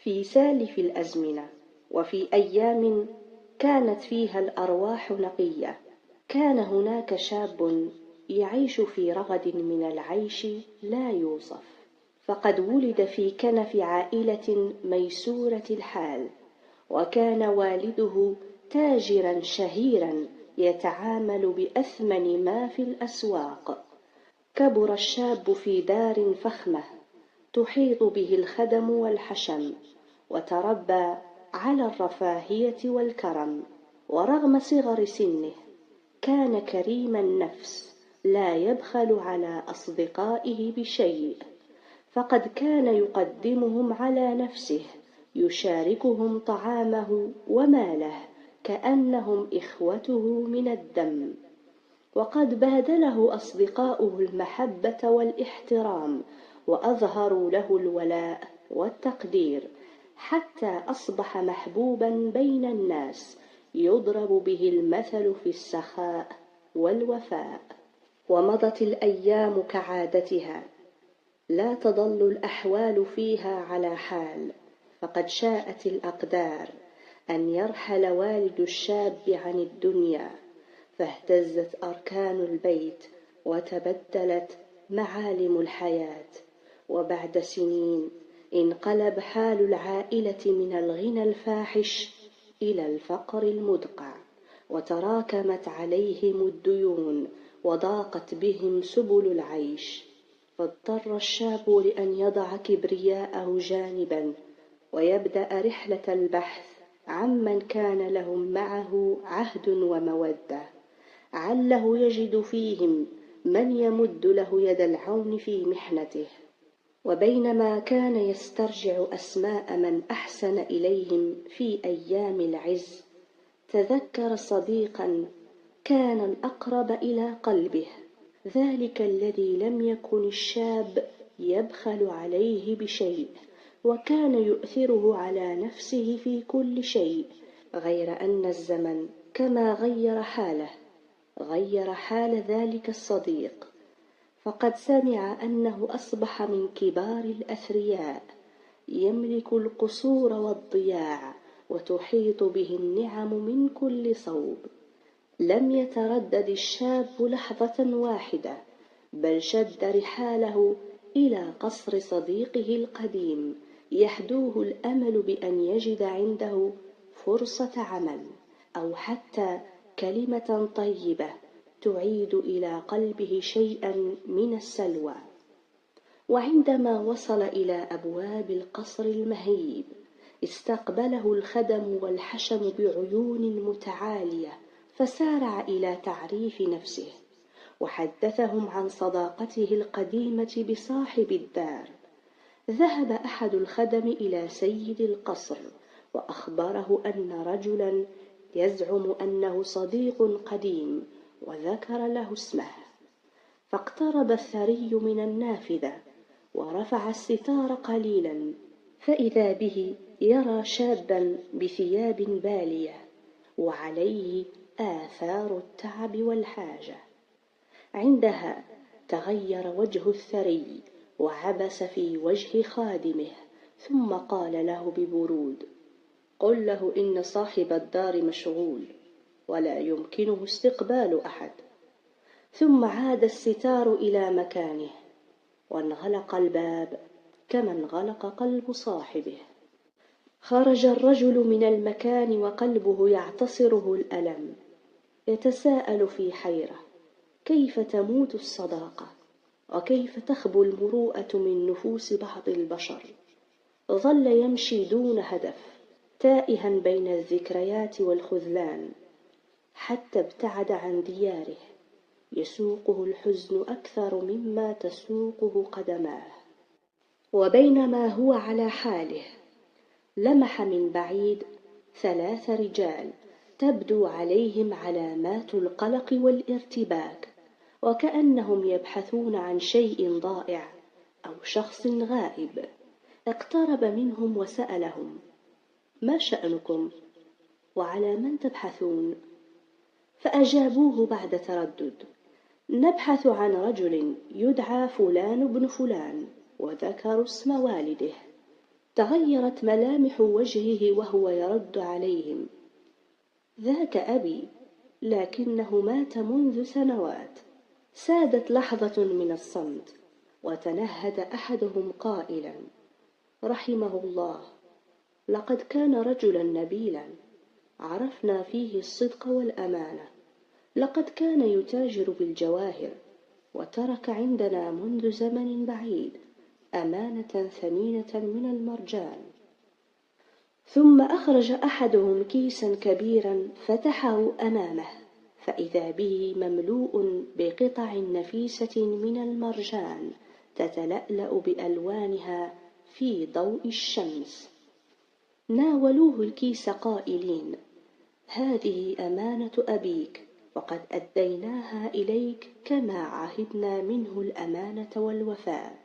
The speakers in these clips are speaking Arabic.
في سالف الأزمنة وفي أيام كانت فيها الأرواح نقية، كان هناك شاب يعيش في رغد من العيش لا يوصف، فقد ولد في كنف عائلة ميسورة الحال، وكان والده تاجرا شهيرا يتعامل بأثمن ما في الأسواق. كبر الشاب في دار فخمة تحيط به الخدم والحشم، وتربى على الرفاهية والكرم، ورغم صغر سنه كان كريم النفس لا يبخل على أصدقائه بشيء، فقد كان يقدمهم على نفسه، يشاركهم طعامه وماله كأنهم إخوته من الدم. وقد بادله أصدقاؤه المحبة والاحترام، وأظهروا له الولاء والتقدير، حتى أصبح محبوبا بين الناس، يضرب به المثل في السخاء والوفاء. ومضت الأيام كعادتها، لا تظل الأحوال فيها على حال، فقد شاءت الأقدار أن يرحل والد الشاب عن الدنيا، فاهتزت أركان البيت وتبدلت معالم الحياة. وبعد سنين انقلب حال العائلة من الغنى الفاحش إلى الفقر المدقع، وتراكمت عليهم الديون وضاقت بهم سبل العيش، فاضطر الشاب لأن يضع كبرياءه جانبا ويبدأ رحلة البحث عمن كان لهم معه عهد ومودة، عله يجد فيهم من يمد له يد العون في محنته. وبينما كان يسترجع أسماء من أحسن إليهم في أيام العز، تذكر صديقا كان الأقرب إلى قلبه، ذلك الذي لم يكن الشاب يبخل عليه بشيء، وكان يؤثره على نفسه في كل شيء، غير أن الزمن كما غير حال ذلك الصديق، فقد سمع أنه أصبح من كبار الأثرياء، يملك القصور والضياع، وتحيط به النعم من كل صوب. لم يتردد الشاب لحظة واحدة، بل شد رحاله إلى قصر صديقه القديم، يحدوه الأمل بأن يجد عنده فرصة عمل، أو حتى كلمة طيبة تعيد إلى قلبه شيئا من السلوى. وعندما وصل إلى أبواب القصر المهيب، استقبله الخدم والحشم بعيون متعالية، فسارع إلى تعريف نفسه، وحدثهم عن صداقته القديمة بصاحب الدار. ذهب أحد الخدم إلى سيد القصر وأخبره أن رجلا يزعم أنه صديق قديم، وذكر له اسمه. فاقترب الثري من النافذة ورفع الستار قليلا، فإذا به يرى شابا بثياب بالية وعليه آثار التعب والحاجة. عندها تغير وجه الثري وعبس في وجه خادمه، ثم قال له ببرود: قل له إن صاحب الدار مشغول ولا يمكنه استقبال أحد. ثم عاد الستار إلى مكانه، وانغلق الباب كما انغلق قلب صاحبه. خرج الرجل من المكان وقلبه يعتصره الألم، يتساءل في حيرة: كيف تموت الصداقة؟ وكيف تخبو المروءة من نفوس بعض البشر؟ ظل يمشي دون هدف، تائها بين الذكريات والخذلان، حتى ابتعد عن دياره، يسوقه الحزن أكثر مما تسوقه قدماه. وبينما هو على حاله، لمح من بعيد 3 رجال تبدو عليهم علامات القلق والارتباك، وكأنهم يبحثون عن شيء ضائع أو شخص غائب. اقترب منهم وسألهم: ما شأنكم؟ وعلى من تبحثون؟ فأجابوه بعد تردد: نبحث عن رجل يدعى فلان بن فلان، وذكروا اسم والده. تغيرت ملامح وجهه وهو يرد عليهم: ذاك أبي، لكنه مات منذ سنوات. سادت لحظة من الصمت، وتنهد أحدهم قائلا: رحمه الله، لقد كان رجلا نبيلا، عرفنا فيه الصدق والأمانة. لقد كان يتاجر بالجواهر، وترك عندنا منذ زمن بعيد أمانة ثمينة من المرجان. ثم أخرج أحدهم كيسا كبيرا فتحه أمامه، فإذا به مملوء بقطع نفيسة من المرجان تتلألأ بألوانها في ضوء الشمس. ناولوه الكيس قائلين: هذه أمانة أبيك، وقد أديناها إليك كما عهدنا منه الأمانة والوفاء.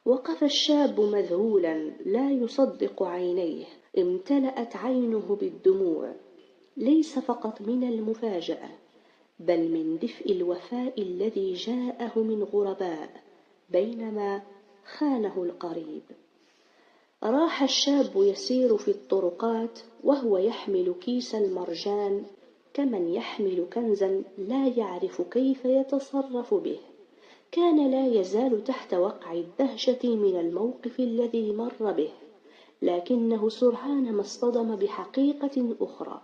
وقف الشاب مذهولا لا يصدق عينيه، امتلأت عينه بالدموع، ليس فقط من المفاجأة، بل من دفء الوفاء الذي جاءه من غرباء بينما خانه القريب. راح الشاب يسير في الطرقات وهو يحمل كيس المرجان كمن يحمل كنزا لا يعرف كيف يتصرف به. كان لا يزال تحت وقع الدهشة من الموقف الذي مر به، لكنه سرعان ما اصطدم بحقيقة أخرى: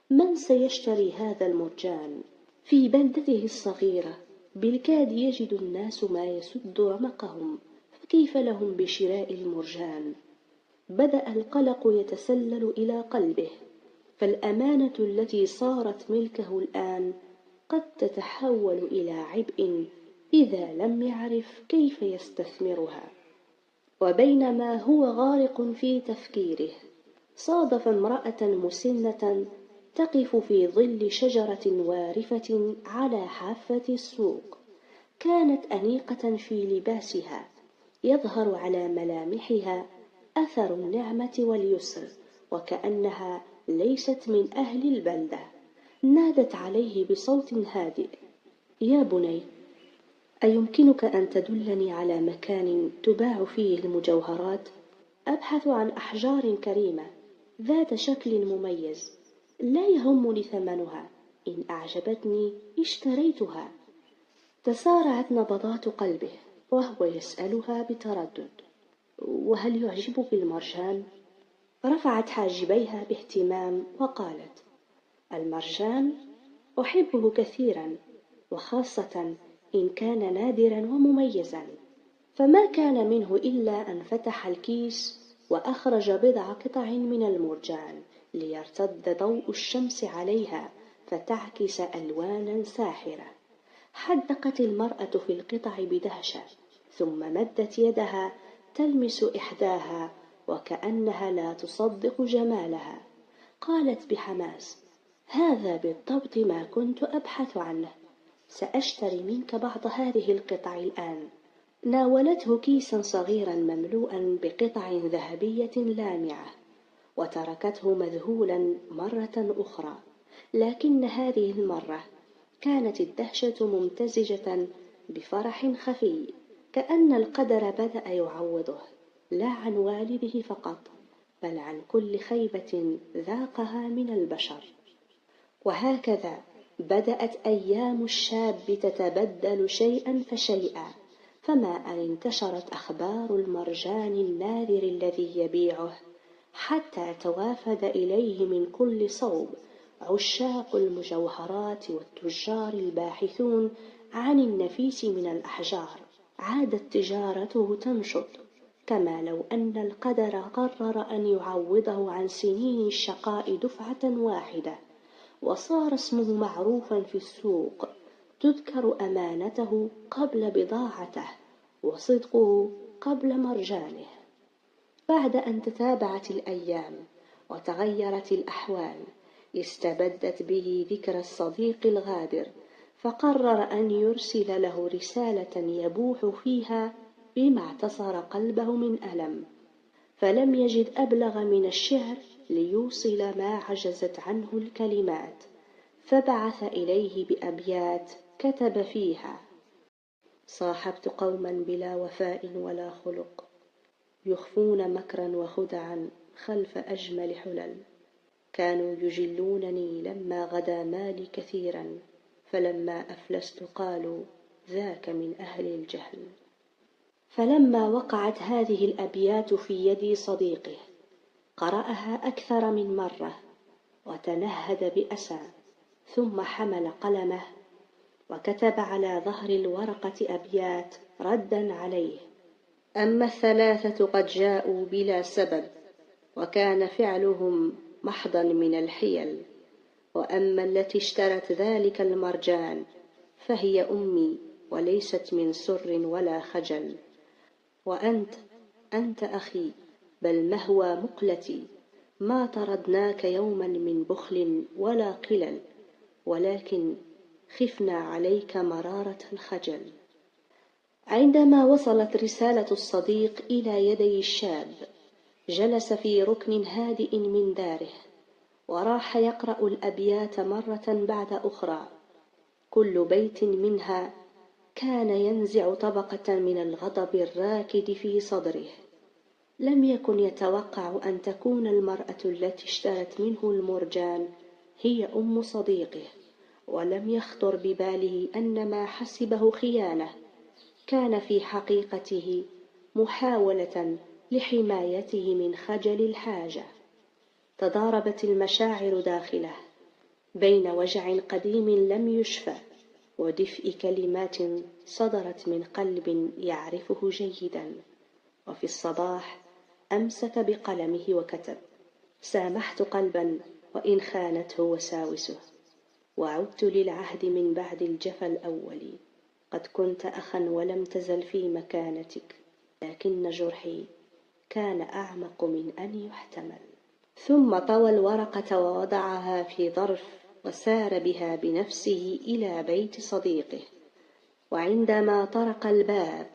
من سيشتري هذا المرجان؟ في بلدته الصغيرة بالكاد يجد الناس ما يسد رمقهم، فكيف لهم بشراء المرجان؟ بدأ القلق يتسلل إلى قلبه، فالأمانة التي صارت ملكه الآن قد تتحول إلى عبء إذا لم يعرف كيف يستثمرها. وبينما هو غارق في تفكيره، صادف امرأة مسنة تقف في ظل شجرة وارفة على حافة السوق. كانت أنيقة في لباسها، يظهر على ملامحها أثر النعمة واليسر، وكأنها ليست من أهل البلدة. نادت عليه بصوت هادئ: يا بني، أيمكنك أن تدلني على مكان تباع فيه المجوهرات؟ أبحث عن أحجار كريمة ذات شكل مميز، لا يهمني ثمنها، إن أعجبتني اشتريتها. تسارعت نبضات قلبه وهو يسألها بتردد: وهل يعجبك المرجان؟ رفعت حاجبيها باهتمام وقالت: المرجان أحبه كثيرا، وخاصة إن كان نادرا ومميزا. فما كان منه إلا أن فتح الكيس وأخرج بضع قطع من المرجان ليرتد ضوء الشمس عليها فتعكس ألوانا ساحرة. حدقت المرأة في القطع بدهشة، ثم مدت يدها تلمس إحداها وكأنها لا تصدق جمالها. قالت بحماس: هذا بالضبط ما كنت أبحث عنه، سأشتري منك بعض هذه القطع الآن. ناولته كيسا صغيرا مملوءا بقطع ذهبية لامعة، وتركته مذهولا مرة أخرى، لكن هذه المرة كانت الدهشة ممتزجة بفرح خفي، كأن القدر بدأ يعوضه، لا عن والده فقط، بل عن كل خيبة ذاقها من البشر. وهكذا بدأت أيام الشاب تتبدل شيئا فشيئا، فما أن انتشرت أخبار المرجان النادر الذي يبيعه، حتى توافد إليه من كل صوب عشاق المجوهرات والتجار الباحثون عن النفيس من الأحجار. عادت تجارته تنشط، كما لو أن القدر قرر أن يعوضه عن سنين الشقاء دفعة واحدة، وصار اسمه معروفا في السوق، تذكر أمانته قبل بضاعته، وصدقه قبل مرجانه. بعد أن تتابعت الأيام وتغيرت الأحوال، استبدت به ذكرى الصديق الغادر، فقرر أن يرسل له رسالة يبوح فيها بما اعتصر قلبه من ألم، فلم يجد أبلغ من الشعر ليوصل ما عجزت عنه الكلمات، فبعث إليه بأبيات كتب فيها: صاحبت قوما بلا وفاء ولا خلق، يخفون مكرا وخدعا خلف أجمل حلل. كانوا يجلونني لما غدا مالي كثيرا، فلما أفلست قالوا ذاك من أهل الجهل. فلما وقعت هذه الأبيات في يد صديقه قرأها أكثر من مرة وتنهد بأسى، ثم حمل قلمه وكتب على ظهر الورقة أبيات ردا عليه: أما الثلاثة قد جاءوا بلا سبب، وكان فعلهم محضا من الحيل، وأما التي اشترت ذلك المرجان فهي أمي وليست من سر ولا خجل، وأنت أخي بل مهوى مقلتي، ما طردناك يوما من بخل ولا قلل، ولكن خفنا عليك مرارة الخجل. عندما وصلت رسالة الصديق إلى يدي الشاب جلس في ركن هادئ من داره وراح يقرأ الأبيات مرة بعد أخرى، كل بيت منها كان ينزع طبقة من الغضب الراكد في صدره. لم يكن يتوقع أن تكون المرأة التي اشترت منه المرجان هي أم صديقه، ولم يخطر بباله أن ما حسبه خيانة كان في حقيقته محاولة لحمايته من خجل الحاجة. تضاربت المشاعر داخله بين وجع قديم لم يشفى ودفء كلمات صدرت من قلب يعرفه جيدا. وفي الصباح أمسك بقلمه وكتب: سامحت قلبا وإن خانته وساوسه، وعدت للعهد من بعد الجفا الأول، قد كنت أخا ولم تزل في مكانتك، لكن جرحي كان أعمق من أن يحتمل. ثم طوى الورقة ووضعها في ظرف وسار بها بنفسه إلى بيت صديقه، وعندما طرق الباب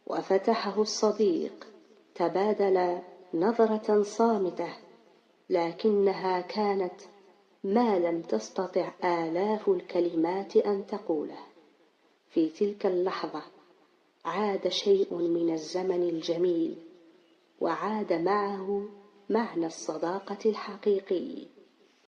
وفتحه الصديق تبادل نظرة صامتة، لكنها كانت ما لم تستطع آلاف الكلمات أن تقوله. في تلك اللحظة عاد شيء من الزمن الجميل، وعاد معه معنى الصداقة الحقيقي.